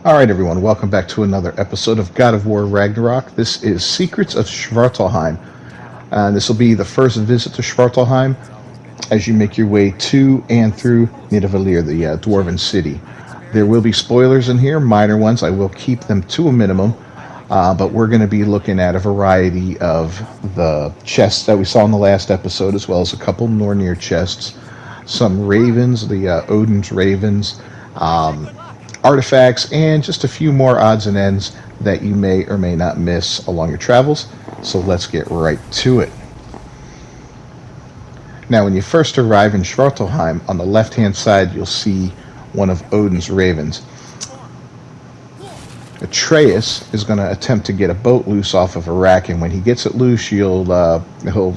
Alright everyone, welcome back to another episode of God of War Ragnarok. This is Secrets of Svartelheim. And this will be the first visit to Svartelheim as you make your way to and through Nidavellir, the dwarven city. There will be spoilers in here, minor ones. I will keep them to a minimum. But we're going to be looking at a variety of the chests that we saw in the last episode, as well as a couple Nornir chests, some ravens, the Odin's ravens, artifacts, and just a few more odds and ends that you may or may not miss along your travels. So let's get right to it. Now, when you first arrive in Svartalheim, on the left-hand side, you'll see one of Odin's ravens. Atreus is going to attempt to get a boat loose off of a rack, and when he gets it loose, he'll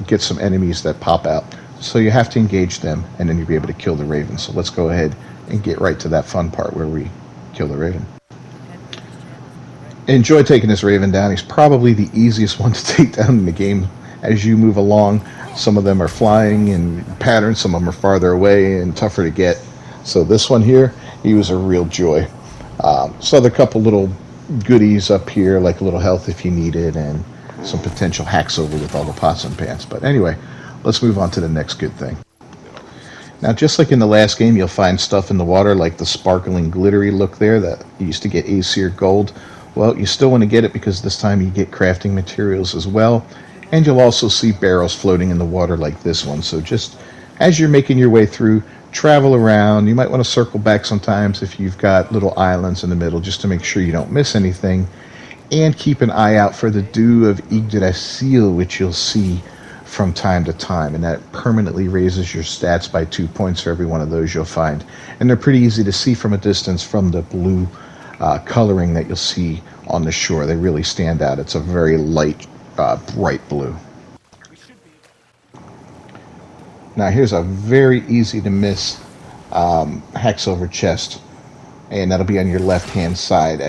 get some enemies that pop out. So you have to engage them, and then you'll be able to kill the raven. So let's go ahead and get right to that fun part where we kill the raven. Enjoy taking this raven down. He's probably the easiest one to take down in the game. As you move along, some of them are flying in patterns, some of them are farther away and tougher to get. So this one here, he was a real joy. So there are a couple little goodies up here, like a little health if you need it, and some potential Hacksilver with all the pots and pans. But anyway, let's move on to the next good thing. Now, just like in the last game, you'll find stuff in the water like the sparkling, glittery look there that you used to get Aesir gold. Well, you still want to get it because this time you get crafting materials as well. And you'll also see barrels floating in the water like this one. So just as you're making your way through, travel around. You might want to circle back sometimes if you've got little islands in the middle just to make sure you don't miss anything. And keep an eye out for the Dew of Ygdrassil, which you'll see from time to time, and that permanently raises your stats by 2 points for every one of those you'll find. And they're pretty easy to see from a distance from the blue coloring that you'll see on the shore. They really stand out. It's a very light, bright blue. Now here's a very easy to miss Hacksilver chest, and that'll be on your left hand side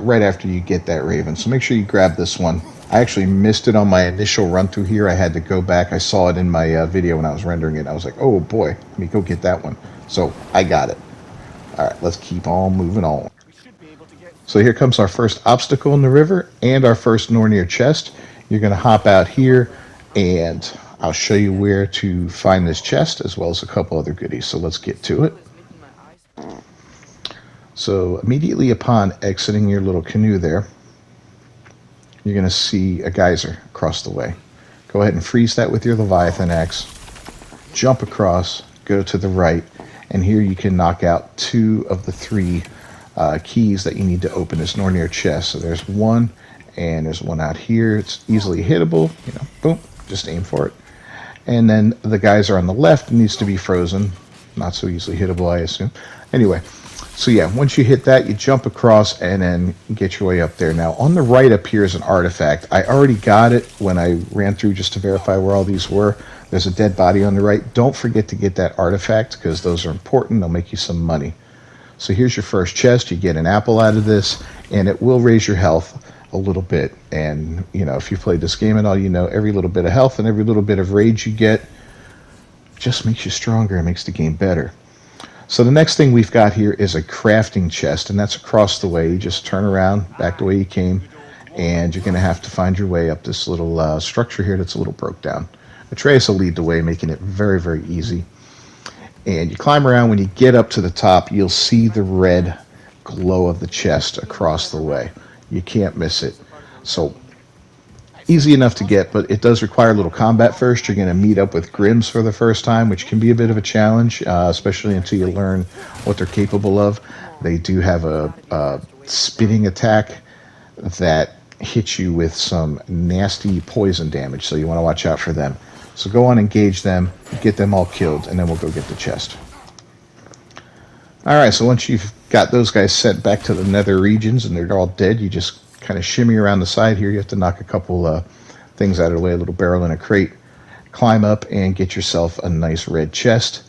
right after you get that raven. So make sure you grab this one. I actually missed it on my initial run through here. I had to go back. I saw it in my video when I was rendering it. I was like, oh boy, let me go get that one. So I got it. All right, let's keep on moving on. So here comes our first obstacle in the river and our first Nornir chest. You're going to hop out here, and I'll show you where to find this chest as well as a couple other goodies. So let's get to it. So immediately upon exiting your little canoe there, you're going to see a geyser across the way. Go ahead and freeze that with your Leviathan axe. Jump across, go to the right, and here you can knock out 2 of the 3 keys that you need to open this Nornir chest. So there's one, and there's one out here. It's easily hittable. Boom, just aim for it. And then the geyser on the left needs to be frozen. Not so easily hittable, I assume. Anyway. So yeah, once you hit that, you jump across and then get your way up there. Now, on the right up here is an artifact. I already got it when I ran through just to verify where all these were. There's a dead body on the right. Don't forget to get that artifact because those are important. They'll make you some money. So here's your first chest. You get an apple out of this, and it will raise your health a little bit. And, if you've played this game at all, every little bit of health and every little bit of rage you get just makes you stronger and makes the game better. So the next thing we've got here is a crafting chest, and that's across the way. You just turn around, back the way you came, and you're going to have to find your way up this little structure here that's a little broke down. Atreus will lead the way, making it very, very easy. And you climb around. When you get up to the top, you'll see the red glow of the chest across the way. You can't miss it. So easy enough to get, but it does require a little combat first. You're going to meet up with Grims for the first time, which can be a bit of a challenge, especially until you learn what they're capable of. They do have a spitting attack that hits you with some nasty poison damage, so you want to watch out for them. So go on, engage them, get them all killed, and then we'll go get the chest. Alright, so once you've got those guys sent back to the nether regions and they're all dead, you just kind of shimmy around the side here. You have to knock a couple things out of the way, a little barrel and a crate. Climb up and get yourself a nice red chest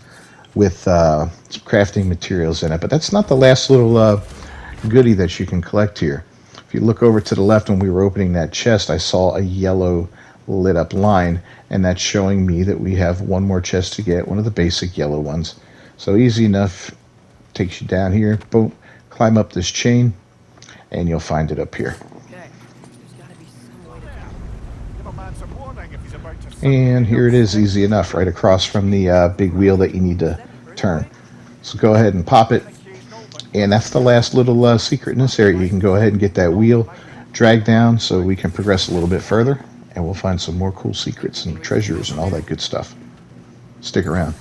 with some crafting materials in it. But that's not the last little goodie that you can collect here. If you look over to the left when we were opening that chest, I saw a yellow lit up line, and that's showing me that we have one more chest to get, one of the basic yellow ones. So easy enough. Takes you down here, boom, climb up this chain, and you'll find it up here. And here it is, easy enough, right across from the big wheel that you need to turn. So go ahead and pop it, and that's the last little secret in this area. You can go ahead and get that wheel, drag down so we can progress a little bit further, and we'll find some more cool secrets and treasures and all that good stuff. Stick around.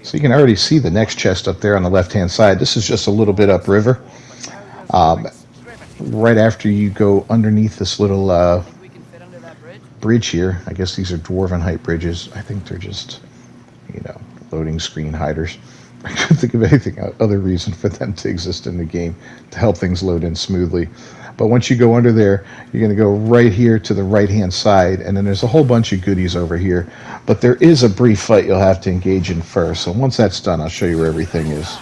So you can already see the next chest up there on the left-hand side. This is just a little bit upriver. Right after you go underneath this little bridge here, I guess these are dwarven height bridges. I think they're just, loading screen hiders. I couldn't think of anything other reason for them to exist in the game to help things load in smoothly. But once you go under there, you're going to go right here to the right-hand side, and then there's a whole bunch of goodies over here. But there is a brief fight you'll have to engage in first. So once that's done, I'll show you where everything is.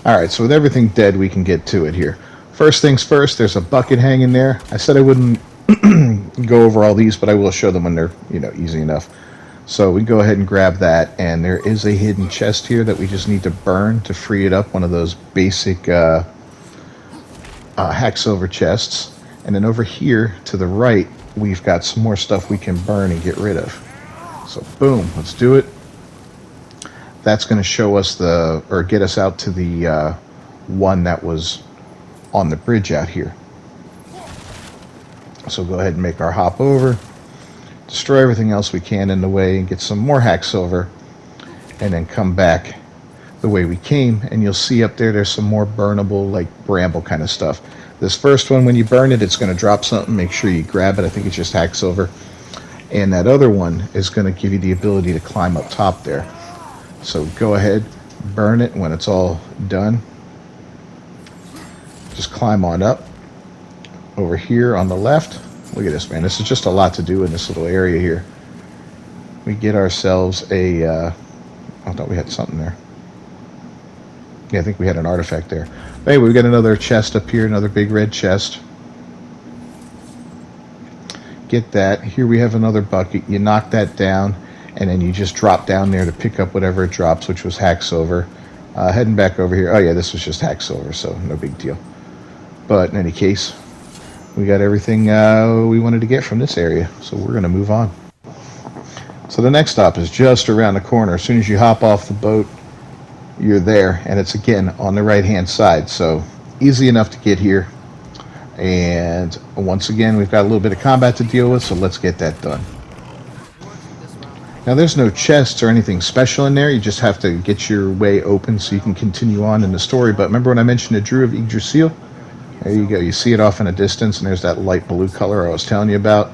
Alright, so with everything dead, we can get to it here. First things first, there's a bucket hanging there. I said I wouldn't go over all these, but I will show them when they're, easy enough. So we go ahead and grab that, and there is a hidden chest here that we just need to burn to free it up, one of those basic Hacksilver chests. And then over here to the right, we've got some more stuff we can burn and get rid of. So boom, let's do it. That's going to show us get us out to the one that was on the bridge out here. So go ahead and make our hop over, destroy everything else we can in the way, and get some more Hacksilver, and then come back the way we came, and you'll see up there's some more burnable, like bramble kind of stuff. This first one, when you burn it, it's going to drop something. Make sure you grab it. I think it's just Hacksilver. And that other one is going to give you the ability to climb up top there. So go ahead, burn it when it's all done. Just climb on up. Over here on the left, look at this, man. This is just a lot to do in this little area here. We get ourselves I thought we had something there. Yeah, I think we had an artifact there. But anyway, we got another chest up here, another big red chest. Get that. Here we have another bucket. You knock that down, and then you just drop down there to pick up whatever it drops, which was Hacksilver. Heading back over here. Oh yeah, this was just Hacksilver, so no big deal. But in any case, we got everything we wanted to get from this area, so we're going to move on. So the next stop is just around the corner. As soon as you hop off the boat, you're there, and it's again on the right-hand side, so easy enough to get here. And once again, we've got a little bit of combat to deal with, so let's get that done. Now there's no chests or anything special in there. You just have to get your way open so you can continue on in the story. But remember when I mentioned the Drew of Ygdrassil? There you go. You see it off in a distance, and there's that light blue color I was telling you about.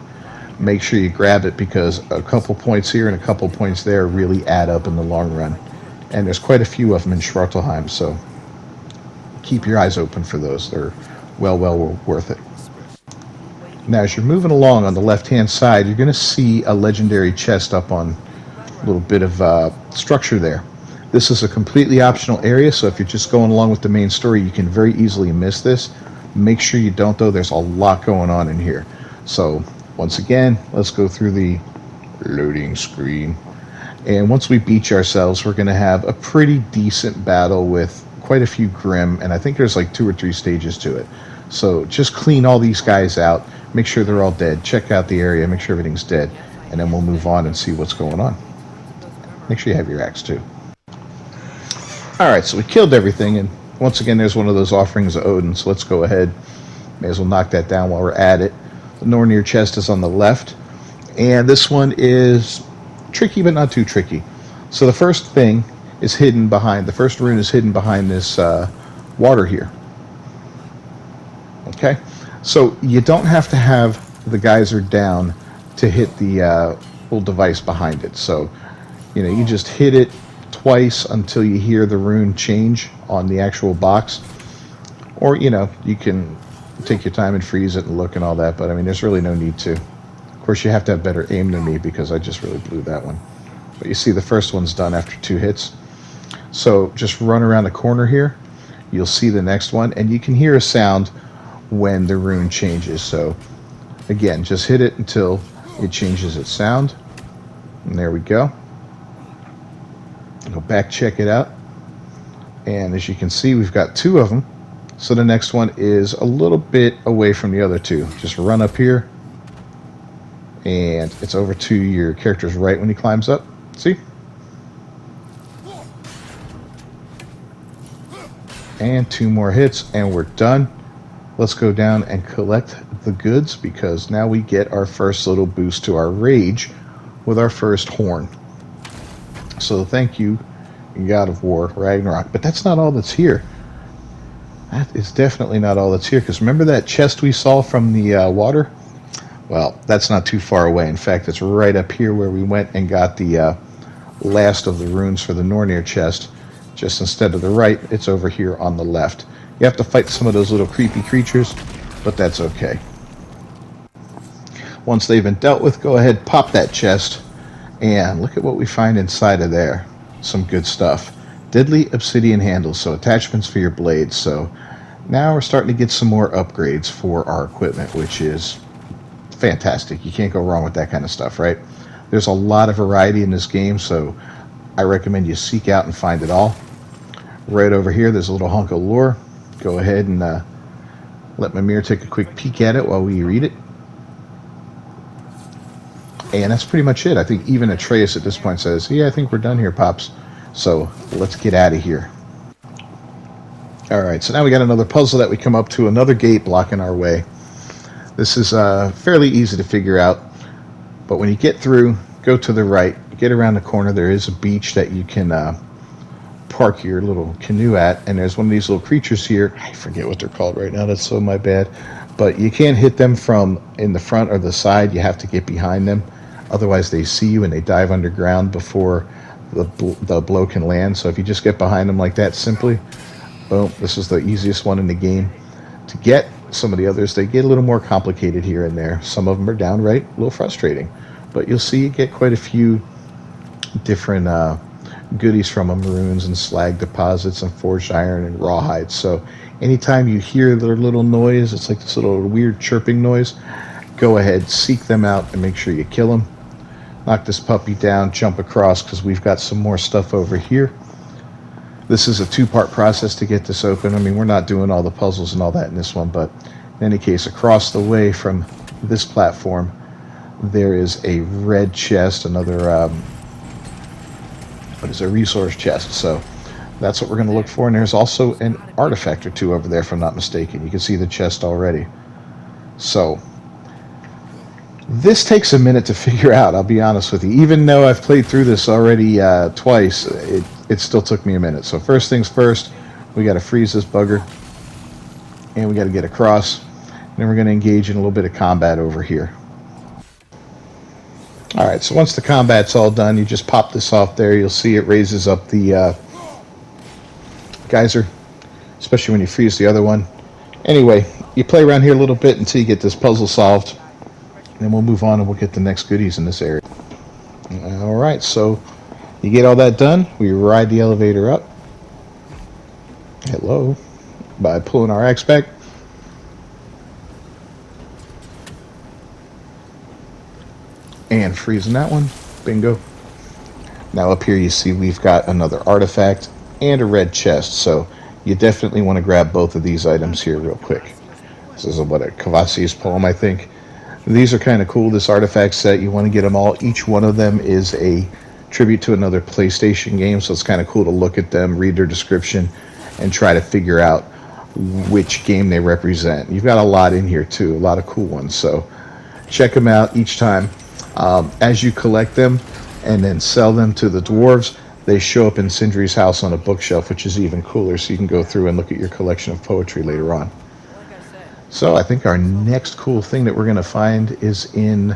Make sure you grab it, because a couple points here and a couple points there really add up in the long run. And there's quite a few of them in Svartelheim, so keep your eyes open for those. They're well worth it. Now, as you're moving along on the left-hand side, you're going to see a legendary chest up on a little bit of structure there. This is a completely optional area, so if you're just going along with the main story, you can very easily miss this. Make sure you don't, though. There's a lot going on in here. So, once again, let's go through the loading screen. And once we beach ourselves, we're going to have a pretty decent battle with quite a few Grim, and I think there's like 2 or 3 stages to it. So just clean all these guys out, make sure they're all dead, check out the area, make sure everything's dead, and then we'll move on and see what's going on. Make sure you have your axe too. Alright, so we killed everything, and once again there's one of those offerings of Odin, so let's go ahead. May as well knock that down while we're at it. The Nornir chest is on the left, and this one is tricky but not too tricky. So the first thing is hidden behind, the first rune is hidden behind this water here. Okay, so you don't have to have the geyser down to hit the little device behind it. So, you just hit it twice until you hear the rune change on the actual box. Or, you can take your time and freeze it and look and all that, but I mean, there's really no need to. Of course, you have to have better aim than me, because I just really blew that one. But you see the first one's done after 2 hits. So just run around the corner here. You'll see the next one, and you can hear a sound when the rune changes. So again, just hit it until it changes its sound. And there we go. Go back, check it out. And as you can see, we've got 2 of them. So the next one is a little bit away from the other two. Just run up here, and it's over to your character's right when he climbs up. See? And 2 more hits, and we're done. Let's go down and collect the goods, because now we get our first little boost to our rage with our first horn. So thank you, God of War, Ragnarok. But that's not all that's here. That is definitely not all that's here, because remember that chest we saw from the water? Well, that's not too far away. In fact, it's right up here where we went and got the last of the runes for the Nornir chest. Just instead of the right, it's over here on the left. You have to fight some of those little creepy creatures, but that's okay. Once they've been dealt with, go ahead, pop that chest, and look at what we find inside of there. Some good stuff. Deadly obsidian handles, so attachments for your blades. So now we're starting to get some more upgrades for our equipment, which is fantastic. You can't go wrong with that kind of stuff, right? There's a lot of variety in this game, so I recommend you seek out and find it all. Right over here, there's a little hunk of lore. Go ahead and let Mimir take a quick peek at it while we read it. And that's pretty much it. I think even Atreus at this point says, yeah, I think we're done here, Pops. So let's get out of here. Alright, so now we got another puzzle that we come up to, another gate blocking our way. This is fairly easy to figure out, but when you get through, go to the right, get around the corner, there is a beach that you can park your little canoe at, and there's one of these little creatures here. I forget what they're called right now, that's so my bad. But you can't hit them from in the front or the side, you have to get behind them. Otherwise they see you and they dive underground before the blow can land. So if you just get behind them like that simply, boom, this is the easiest one in the game to get. Some of the others, they get a little more complicated here and there. Some of them are downright a little frustrating. But you'll see you get quite a few different goodies from them, runes and slag deposits and forged iron and rawhide. So anytime you hear their little noise, it's like this little weird chirping noise, go ahead, seek them out and make sure you kill them. Knock this puppy down, jump across, because we've got some more stuff over here. This is a 2-part process to get this open. I mean, we're not doing all the puzzles and all that in this one, but in any case, across the way from this platform, there is a red chest, another what is a resource chest. So that's what we're going to look for. And there's also an artifact or 2 over there, if I'm not mistaken. You can see the chest already. So this takes a minute to figure out, I'll be honest with you. Even though I've played through this already twice, it still took me a minute. So first things first, we got to freeze this bugger, and we got to get across. And then we're going to engage in a little bit of combat over here. Alright, so once the combat's all done, you just pop this off there. You'll see it raises up the geyser, especially when you freeze the other one. Anyway, you play around here a little bit until you get this puzzle solved. Then we'll move on and we'll get the next goodies in this area. Alright, so you get all that done. We ride the elevator up. Hello. By pulling our axe back. And freezing that one. Bingo. Now up here you see we've got another artifact and a red chest. So you definitely want to grab both of these items here real quick. This is a Kavasi's poem, I think. These are kind of cool, this artifact set. You want to get them all. Each one of them is a tribute to another PlayStation game, so it's kind of cool to look at them, read their description, and try to figure out which game they represent. You've got a lot in here too, a lot of cool ones, so check them out each time. As you collect them and then sell them to the dwarves, they show up in Sindri's house on a bookshelf, which is even cooler, so you can go through and look at your collection of poetry later on. So I think our next cool thing that we're going to find is in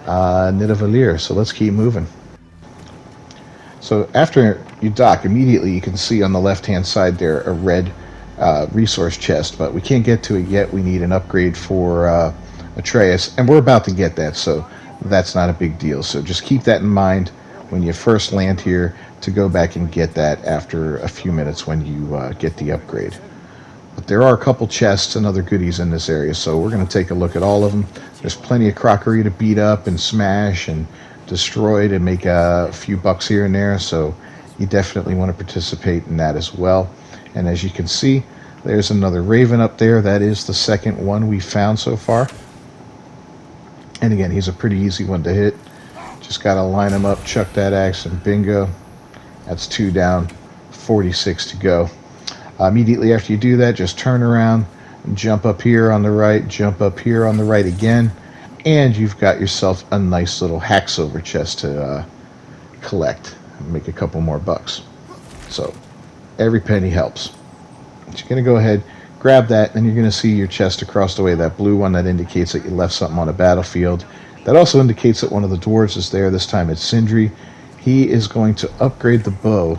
Nidavellir, so let's keep moving. So after you dock, immediately you can see on the left-hand side there a red resource chest, but we can't get to it yet. We need an upgrade for Atreus, and we're about to get that, so that's not a big deal. So just keep that in mind when you first land here to go back and get that after a few minutes when you get the upgrade. But there are a couple chests and other goodies in this area, so we're going to take a look at all of them. There's plenty of crockery to beat up and smash and destroy to make a few bucks here and there, so you definitely want to participate in that as well. And as you can see, There's another raven up there. That is the second one we found so far. And again, he's a pretty easy one to hit. Just got to line him up, chuck that axe, and bingo. That's 2 down, 46 to go. Immediately after you do that, just turn around, jump up here on the right, jump up here on the right again, and you've got yourself a nice little Hacksilver chest to collect and make a couple more bucks. So every penny helps. So you're going to go ahead, grab that, and you're going to see your chest across the way, that blue one that indicates that you left something on a battlefield. That also indicates that one of the dwarves is there. This time it's Sindri. He is going to upgrade the bow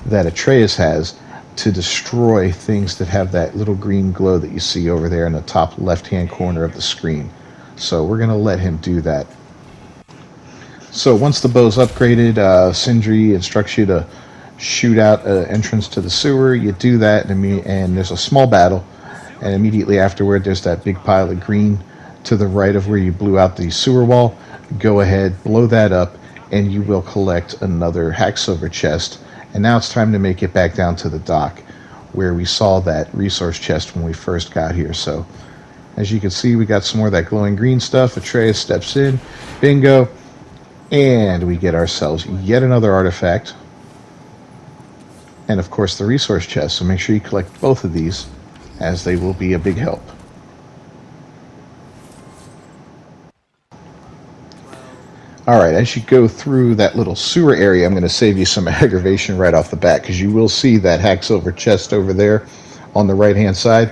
that Atreus has to destroy things that have that little green glow that you see over there in the top left-hand corner of the screen. So we're going to let him do that. So once the bow's upgraded, Sindri instructs you to shoot out an entrance to the sewer. You do that, and there's a small battle. And immediately afterward, there's that big pile of green to the right of where you blew out the sewer wall. Go ahead, blow that up, and you will collect another Hacksilver chest. And now it's time to make it back down to the dock where we saw that resource chest when we first got here. So as you can see, we got some more of that glowing green stuff. Atreus steps in, bingo, and we get ourselves yet another artifact. And of course the resource chest, so make sure you collect both of these, as they will be a big help. Alright, as you go through that little sewer area, I'm going to save you some aggravation right off the bat, because you will see that Hacksilver chest over there on the right hand side.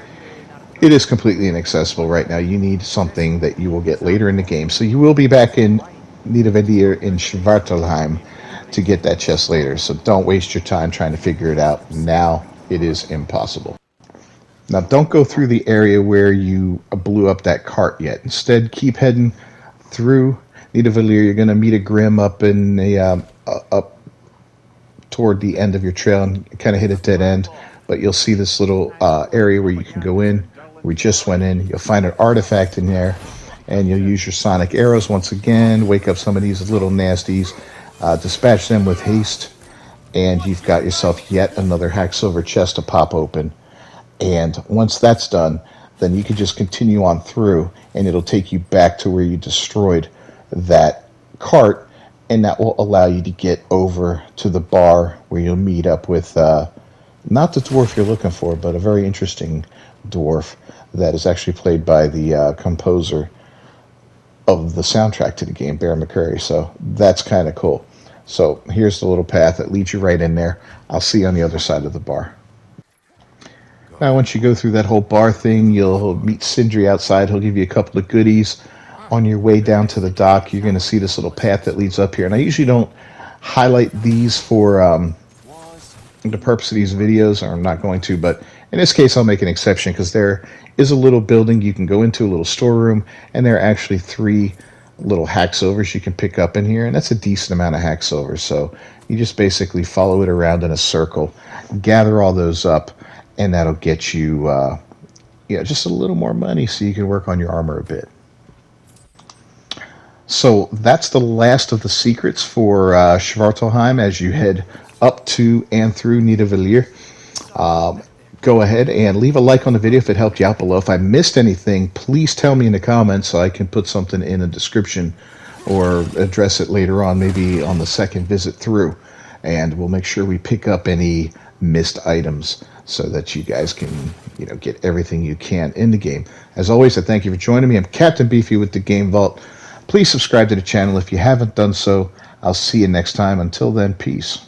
It is completely inaccessible right now. You need something that you will get later in the game. So you will be back in Nidavellir in Svartelheim to get that chest later. So don't waste your time trying to figure it out. Now it is impossible. Now don't go through the area where you blew up that cart yet. Instead, keep heading through Nidavellir. You're going to meet a Grim up in the up toward the end of your trail and kind of hit a dead end. But you'll see this little area where you can go in. We just went in. You'll find an artifact in there, and you'll use your sonic arrows once again. Wake up some of these little nasties, dispatch them with haste, and you've got yourself yet another Hacksilver chest to pop open. And once that's done, then you can just continue on through, and it'll take you back to where you destroyed that cart, and that will allow you to get over to the bar where you'll meet up with not the dwarf you're looking for, but a very interesting dwarf that is actually played by the composer of the soundtrack to the game, Bear McCreary. So that's kind of cool. So here's the little path that leads you right in there. I'll see you on the other side of the bar. Now once you go through that whole bar thing, you'll meet Sindri outside. He'll give you a couple of goodies. On your way down to the dock, you're going to see this little path that leads up here. And I usually don't highlight these for the purpose of these videos, or I'm not going to, but in this case I'll make an exception, because there is a little building you can go into, a little storeroom, and there are actually 3 little Hacksilvers you can pick up in here, and that's a decent amount of Hacksilver. So you just basically follow it around in a circle, gather all those up, and that'll get you just a little more money so you can work on your armor a bit. So that's the last of the secrets for Svartelheim as you head up to and through Nidavellir. Go ahead and leave a like on the video if it helped you out below. If I missed anything, please tell me in the comments so I can put something in a description or address it later on, maybe on the second visit through. And we'll make sure we pick up any missed items so that you guys can get everything you can in the game. As always, I thank you for joining me. I'm Captain Beefy with the Game Vault. Please subscribe to the channel if you haven't done so. I'll see you next time. Until then, peace.